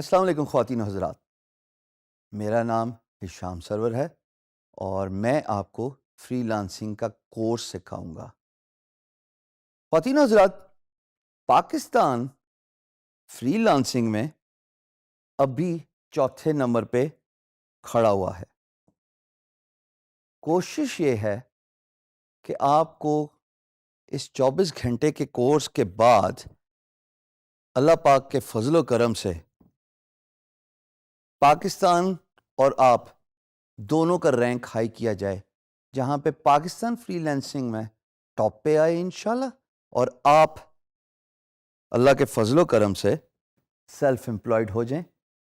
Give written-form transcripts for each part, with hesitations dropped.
السلام علیکم خواتین و حضرات، میرا نام ہشام سرور ہے اور میں آپ کو فری لانسنگ کا کورس سکھاؤں گا۔ خواتین و حضرات، پاکستان فری لانسنگ میں ابھی چوتھے نمبر پہ کھڑا ہوا ہے۔ کوشش یہ ہے کہ آپ کو اس 24 گھنٹے کے کورس کے بعد اللہ پاک کے فضل و کرم سے پاکستان اور آپ دونوں کا رینک ہائی کیا جائے، جہاں پہ پاکستان فری لانسنگ میں ٹاپ پہ آئے انشاءاللہ، اور آپ اللہ کے فضل و کرم سے سیلف امپلائڈ ہو جائیں،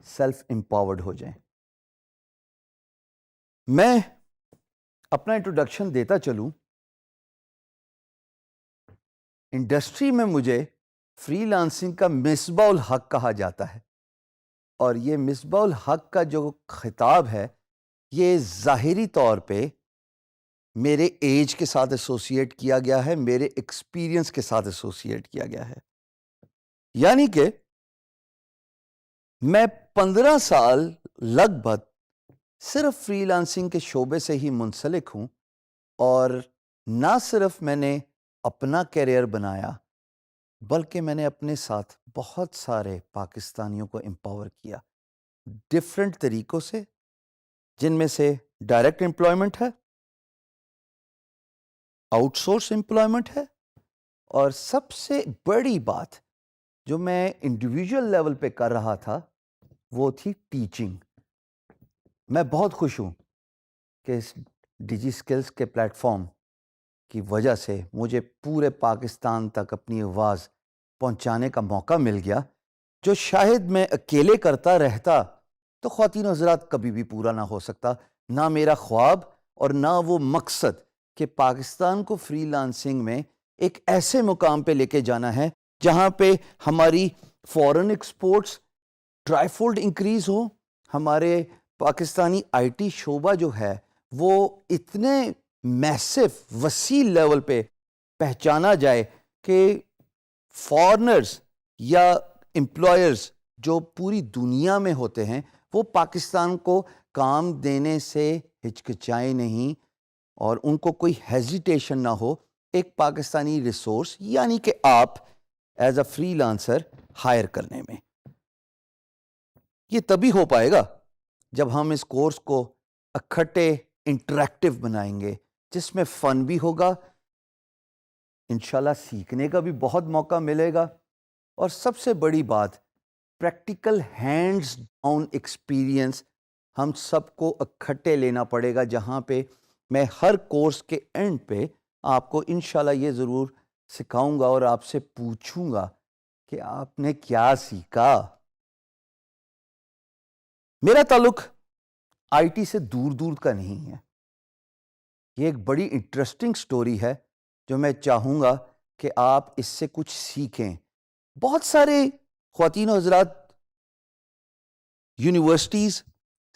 سیلف امپاورڈ ہو جائیں۔ میں اپنا انٹروڈکشن دیتا چلوں۔ انڈسٹری میں مجھے فری لانسنگ کا مصباح الحق کہا جاتا ہے، اور یہ مصباح الحق کا جو خطاب ہے یہ ظاہری طور پہ میرے ایج کے ساتھ ایسوسیٹ کیا گیا ہے، میرے ایکسپیرینس کے ساتھ ایسوسیٹ کیا گیا ہے۔ یعنی کہ میں 15 سال لگ بھگ صرف فری لانسنگ کے شعبے سے ہی منسلک ہوں، اور نہ صرف میں نے اپنا کیریئر بنایا بلکہ میں نے اپنے ساتھ بہت سارے پاکستانیوں کو امپاور کیا ڈفرینٹ طریقوں سے، جن میں سے ڈائریکٹ امپلائمنٹ ہے، آؤٹ سورس امپلائمنٹ ہے، اور سب سے بڑی بات جو میں انڈیویجول لیول پہ کر رہا تھا وہ تھی ٹیچنگ۔ میں بہت خوش ہوں کہ اس ڈیجی اسکلز کے پلیٹ فارم کی وجہ سے مجھے پورے پاکستان تک اپنی آواز پہنچانے کا موقع مل گیا، جو شاید میں اکیلے کرتا رہتا تو خواتین و حضرات کبھی بھی پورا نہ ہو سکتا، نہ میرا خواب اور نہ وہ مقصد کہ پاکستان کو فری لانسنگ میں ایک ایسے مقام پہ لے کے جانا ہے جہاں پہ ہماری فورن ایکسپورٹس ٹرائی فولڈ انکریز ہو، ہمارے پاکستانی آئی ٹی شعبہ جو ہے وہ اتنے میسو وسیع لیول پہ پہچانا جائے کہ فارنرز یا امپلائرز جو پوری دنیا میں ہوتے ہیں وہ پاکستان کو کام دینے سے ہچکچائیں نہیں، اور ان کو کوئی ہیزیٹیشن نہ ہو ایک پاکستانی ریسورس یعنی کہ آپ as a freelancer hire کرنے میں۔ یہ تبھی ہو پائے گا جب ہم اس کورس کو اکٹھے انٹریکٹیو بنائیں گے، جس میں فن بھی ہوگا، انشاءاللہ سیکھنے کا بھی بہت موقع ملے گا، اور سب سے بڑی بات پریکٹیکل ہینڈز ڈاؤن ایکسپیرینس ہم سب کو اکٹھے لینا پڑے گا، جہاں پہ میں ہر کورس کے اینڈ پہ آپ کو انشاءاللہ یہ ضرور سکھاؤں گا اور آپ سے پوچھوں گا کہ آپ نے کیا سیکھا۔ میرا تعلق آئی ٹی سے دور دور کا نہیں ہے، یہ ایک بڑی انٹرسٹنگ سٹوری ہے جو میں چاہوں گا کہ آپ اس سے کچھ سیکھیں۔ بہت سارے خواتین و حضرات یونیورسٹیز،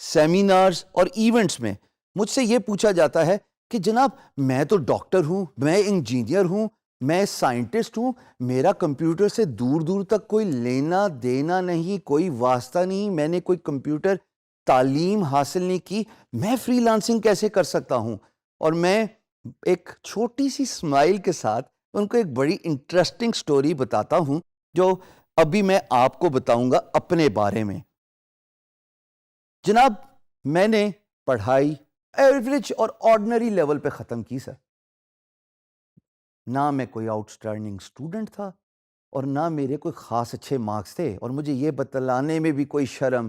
سیمینارز اور ایونٹس میں مجھ سے یہ پوچھا جاتا ہے کہ جناب میں تو ڈاکٹر ہوں، میں انجینئر ہوں، میں سائنٹسٹ ہوں، میرا کمپیوٹر سے دور دور تک کوئی لینا دینا نہیں، کوئی واسطہ نہیں، میں نے کوئی کمپیوٹر تعلیم حاصل نہیں کی، میں فری لانسنگ کیسے کر سکتا ہوں؟ اور میں ایک چھوٹی سی اسمائل کے ساتھ ان کو ایک بڑی انٹرسٹنگ سٹوری بتاتا ہوں جو ابھی میں آپ کو بتاؤں گا اپنے بارے میں۔ جناب میں نے پڑھائی ایوریج اور آرڈنری لیول پہ ختم کی سر، نہ میں کوئی آؤٹ اسٹینڈنگ اسٹوڈنٹ تھا اور نہ میرے کوئی خاص اچھے مارکس تھے، اور مجھے یہ بتلانے میں بھی کوئی شرم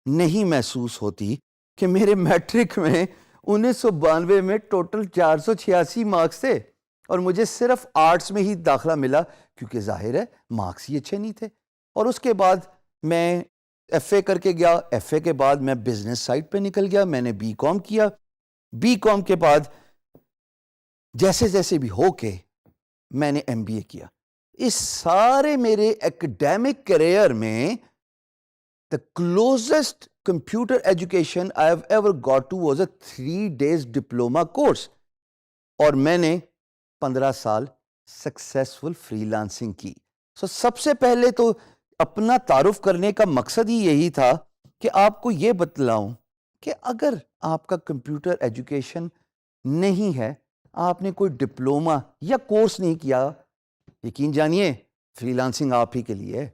نہیں محسوس ہوتی کہ میرے میٹرک میں 1992 میں ٹوٹل 486 مارکس تھے، اور مجھے صرف آرٹس میں ہی داخلہ ملا کیونکہ ظاہر ہے مارکس ہی اچھے نہیں تھے۔ اور اس کے بعد میں ایف اے کر کے گیا، ایف اے کے بعد میں بزنس سائٹ پہ نکل گیا، میں نے بی کام کیا، بی کام کے بعد جیسے جیسے بھی ہو کے میں نے ایم بی اے کیا۔ اس سارے میرے ایکڈیمک کیریئر میں the closest computer education I have ever got to was a 3 days diploma course، اور میں نے 15 سال سکسیسفل فری لانسنگ کی۔ سب سے پہلے تو اپنا تعارف کرنے کا مقصد ہی یہی تھا کہ آپ کو یہ بتلاؤں کہ اگر آپ کا کمپیوٹر ایجوکیشن نہیں ہے, آپ نے کوئی ڈپلومہ یا کورس نہیں کیا, یقین جانیے فری لانسنگ آپ ہی کے لیے ہے.